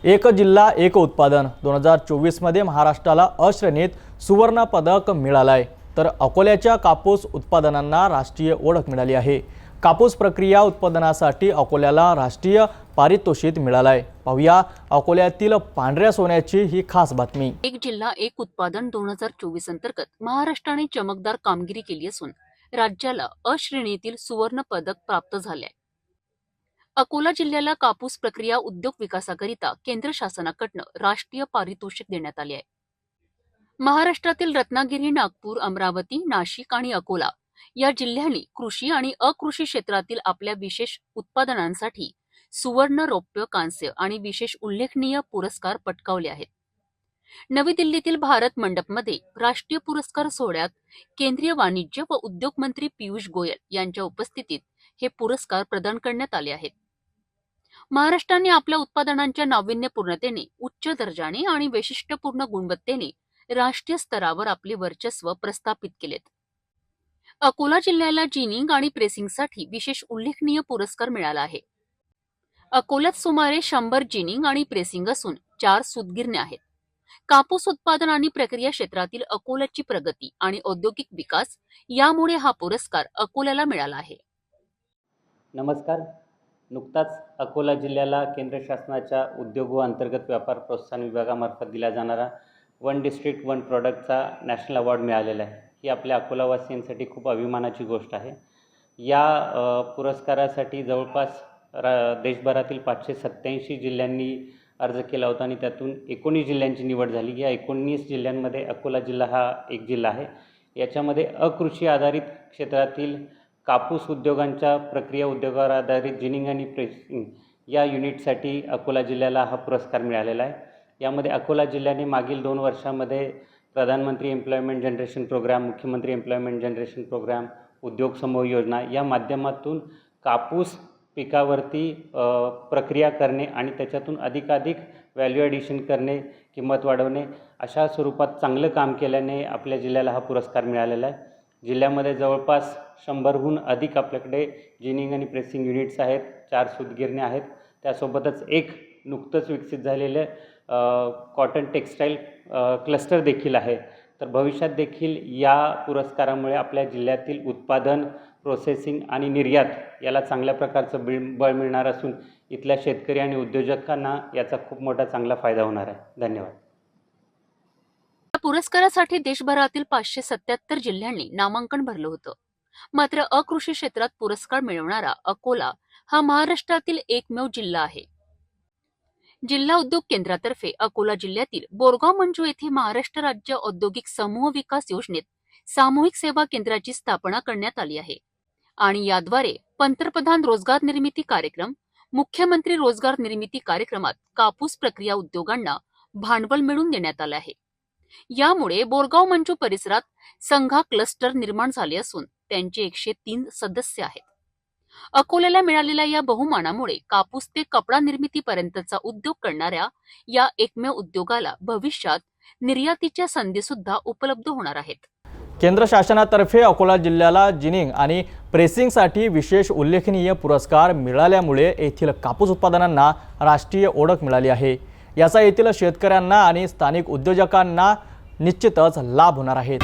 एक जिल्हा एक उत्पादन 2024 मध्ये महाराष्ट्राला अ श्रेणीत सुवर्ण पदक मिळालंय, तर अकोल्याच्या कापूस उत्पादनांना राष्ट्रीय ओळख मिळाली आहे। कापूस प्रक्रिया उत्पादनासाठी अकोल्याला राष्ट्रीय पारितोषिक मिळालंय। पाहूया अकोल्यातील पांढऱ्या सोन्याची ही खास बातमी। एक जिल्हा एक उत्पादन 2024 अंतर्गत महाराष्ट्राने चमकदार कामगिरी केली असून राज्याला अ श्रेणीतील सुवर्ण पदक प्राप्त झाले आहे। अकोला जिल्ह्याला कापूस प्रक्रिया उद्योग विकासाकरिता केंद्र शासनाकडून राष्ट्रीय पारितोषिक देण्यात आले आहे। महाराष्ट्रातील रत्नागिरी, नागपूर, अमरावती, नाशिक आणि अकोला या जिल्ह्यांनी कृषी आणि अकृषी क्षेत्रातील आपल्या विशेष उत्पादनांसाठी सुवर्ण, रौप्य, कांस्य आणि विशेष उल्लेखनीय पुरस्कार पटकावले आहेत। नवी दिल्लीतील भारत मंडपमध्ये राष्ट्रीय पुरस्कार सोहळ्यात केंद्रीय वाणिज्य व उद्योग मंत्री पियुष गोयल यांच्या उपस्थितीत हे पुरस्कार प्रदान करण्यात आले आहेत। महाराष्ट्राने आपल्या उत्पादनांच्या नाविन्यपूर्णतेने, उच्च दर्जाने आणि वैशिष्ट्यपूर्ण गुणवत्तेने राष्ट्रीय स्तरावर आपले वर्चस्व प्रस्थापित केलेत। अकोला जिल्ह्याला जिनिंग आणि प्रेसिंगसाठी विशेष उल्लेखनीय पुरस्कार मिळाला आहे। अकोल्यात सुमारे 100 जिनिंग आणि प्रेसिंग असून 4 सूतगिरण्या आहेत। कापूस उत्पादन आणि प्रक्रिया क्षेत्रातील अकोल्याची प्रगती आणि औद्योगिक विकास यामुळे हा पुरस्कार अकोल्याला मिळाला आहे। नमस्कार। नुकताच अकोला जिल्ह्याला केंद्र शासनाच्या उद्योग व अंतर्गत व्यापार प्रोत्साहन विभागामार्फत दिला जाणारा वन डिस्ट्रिक्ट वन प्रॉडक्टचा नॅशनल अवॉर्ड मिळालेला आहे। ही आपल्या अकोलावासियांसाठी खूप अभिमानाची गोष्ट आहे। या पुरस्कारासाठी जवळपास देशभरातील 587 जिल्ह्यांनी अर्ज केला होता आणि त्यातून 19 जिल्ह्यांची निवड झाली। या 19 जिल्ह्यांमध्ये अकोला जिल्हा हा एक जिल्हा आहे। याच्यामध्ये अकृषी आधारित क्षेत्रातील कापूस उद्योगांच्या प्रक्रिया उद्योगावर आधारित जिनिंग आणि प्रेसिंग या युनिटसाठी अकोला जिल्ह्याला हा पुरस्कार मिळालेला आहे। यामध्ये अकोला जिल्ह्याने मागील 2 वर्षांमध्ये प्रधानमंत्री एम्प्लॉयमेंट जनरेशन प्रोग्राम, मुख्यमंत्री एम्प्लॉयमेंट जनरेशन प्रोग्राम, उद्योग समूह योजना या माध्यमातून कापूस पिकावरती प्रक्रिया करणे आणि त्याच्यातून अधिकाधिक व्हॅल्यू ॲडिशन करणे, किंमत वाढवणे अशा स्वरूपात चांगलं काम केल्याने आपल्या जिल्ह्याला हा पुरस्कार मिळालेला आहे। जिल्ह्यामध्ये जवळपास 100हून अधिक आपल्याकडे जिनिंग आणि प्रेसिंग युनिट्स आहेत, 4 सूतगिरण्या आहेत। त्यासोबतच एक नुकतंच विकसित झालेलं कॉटन टेक्स्टाईल क्लस्टर देखील आहे। तर भविष्यात देखील या पुरस्कारामुळे आपल्या जिल्ह्यातील उत्पादन, प्रोसेसिंग आणि निर्यात याला चांगल्या प्रकारचं बळ मिळणार असून इथल्या शेतकरी आणि उद्योजकांना याचा खूप मोठा चांगला फायदा होणार आहे। धन्यवाद। या पुरस्कारासाठी देशभरातील 577 जिल्ह्यांनी नामांकन भरलं होतं। मात्र अकृषी क्षेत्रात पुरस्कार मिळवणारा अकोला हा महाराष्ट्रातील एकमेव जिल्हा आहे। जिल्हा उद्योग केंद्रातर्फे अकोला जिल्ह्यातील बोरगाव मंजू येथे महाराष्ट्र राज्य औद्योगिक समूह विकास योजनेत सामूहिक सेवा केंद्राची स्थापना करण्यात आली आहे आणि याद्वारे पंतप्रधान रोजगार निर्मिती कार्यक्रम, मुख्यमंत्री रोजगार निर्मिती कार्यक्रमात कापूस प्रक्रिया उद्योगांना भांडवल मिळवून देण्यात आलं आहे। यामुळे बोरगाव मंजू परिसरात संघा क्लस्टर निर्माण झाले असून त्यांचे 103 सदस्य आहेत। अकोल्याला मिळालेल्या या बहुमानामुळे कापूस ते कपडा निर्मितीपर्यंतचा उद्योग करणाऱ्या या एकमेव उद्योगाला भविष्यात निर्यातीच्या संधी सुद्धा उपलब्ध होणार आहेत। केंद्र शासनातर्फे अकोला जिल्ह्याला जिनिंग आणि प्रेसिंगसाठी विशेष उल्लेखनीय पुरस्कार मिळाल्यामुळे येथील कापूस उत्पादनांना राष्ट्रीय ओळख मिळाली आहे। याचा येथील शेतकऱ्यांना आणि स्थानिक उद्योजकांना निश्चितच लाभ होणार आहे।